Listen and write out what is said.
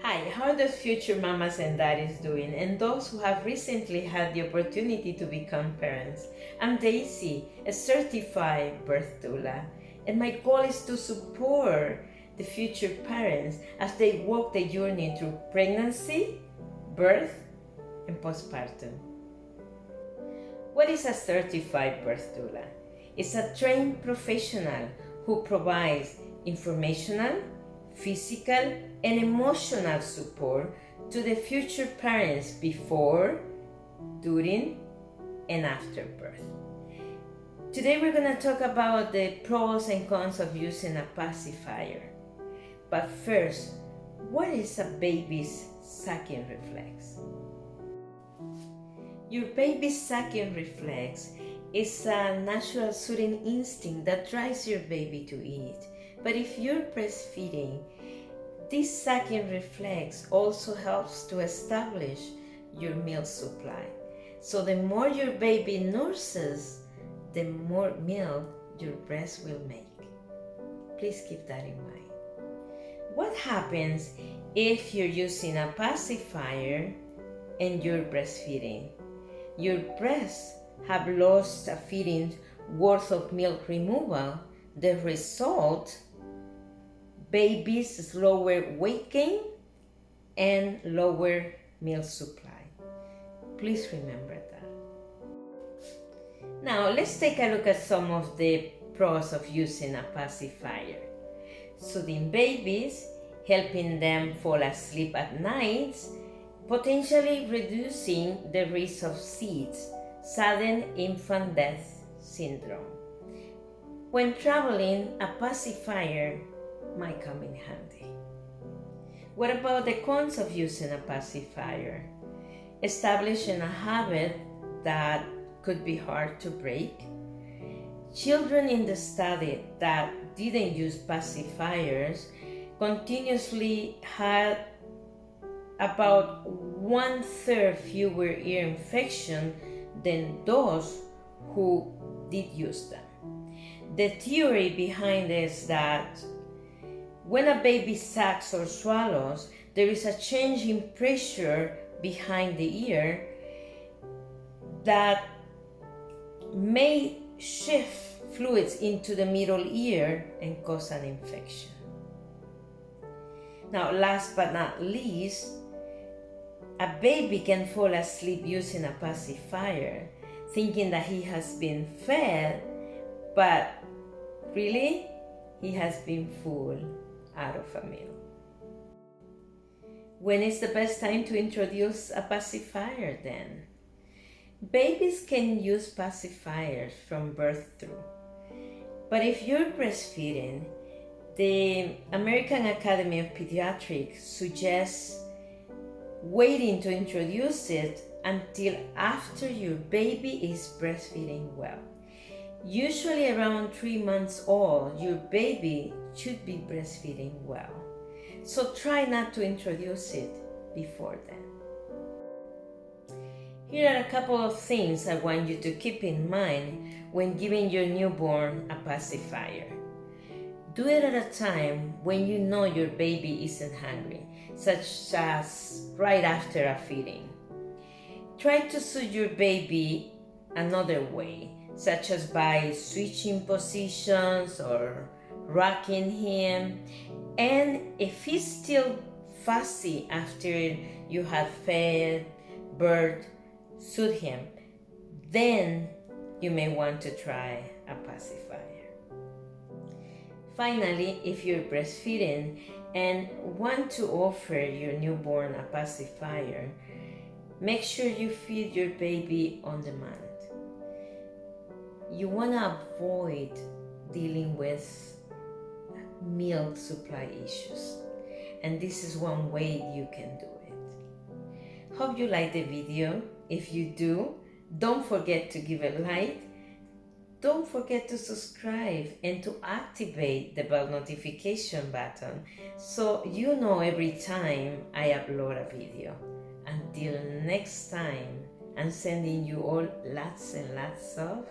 Hi, how are those future mamas and daddies doing, and those who have recently had the opportunity to become parents? I'm Daisy, a certified birth doula, and my goal is to support the future parents as they walk the journey through pregnancy, birth, and postpartum. What is a certified birth doula? It's a trained professional who provides informational, physical, and emotional support to the future parents before, during, and after birth. Today we're going to talk about the pros and cons of using a pacifier. But first, what is a baby's sucking reflex? Your baby's sucking reflex is a natural soothing instinct that drives your baby to eat. But if you're breastfeeding, this sucking reflex also helps to establish your milk supply. So the more your baby nurses, the more milk your breast will make. Please keep that in mind. What happens if you're using a pacifier and you're breastfeeding? Your breasts have lost a feeding worth of milk removal. The result, baby's slower weight gain and lower milk supply. Please remember that. Now let's take a look at some of the pros of using a pacifier. Soothing babies, helping them fall asleep at night, potentially reducing the risk of SIDS, sudden infant death syndrome. When traveling, a pacifier might come in handy. What about the cons of using a pacifier? Establishing a habit that could be hard to break. Children in the study that didn't use pacifiers continuously had about 1/3 fewer ear infections than those who did use them. The theory behind this is that when a baby sucks or swallows, there is a change in pressure behind the ear that may shift fluids into the middle ear and cause an infection. Now, last but not least, a baby can fall asleep using a pacifier, thinking that he has been fed, but really, he has been full out of a meal. When is the best time to introduce a pacifier then? Babies can use pacifiers from birth through. But if you're breastfeeding, the American Academy of Pediatrics suggests waiting to introduce it until after your baby is breastfeeding well. Usually around 3 months old, your baby should be breastfeeding well. So try not to introduce it before then. Here are a couple of things I want you to keep in mind when giving your newborn a pacifier. Do it at a time when you know your baby isn't hungry, such as right after a feeding. Try to soothe your baby another way, such as by switching positions or rocking him. And if he's still fussy after you have fed, birthed, soothe him, then you may want to try a pacifier. Finally, if you're breastfeeding and want to offer your newborn a pacifier, make sure you feed your baby on demand. You want to avoid dealing with milk supply issues, and this is one way you can do it. Hope you like the video. If you do, don't forget to give a like. Don't forget to subscribe and to activate the bell notification button so you know every time I upload a video. Until next time, I'm sending you all lots and lots of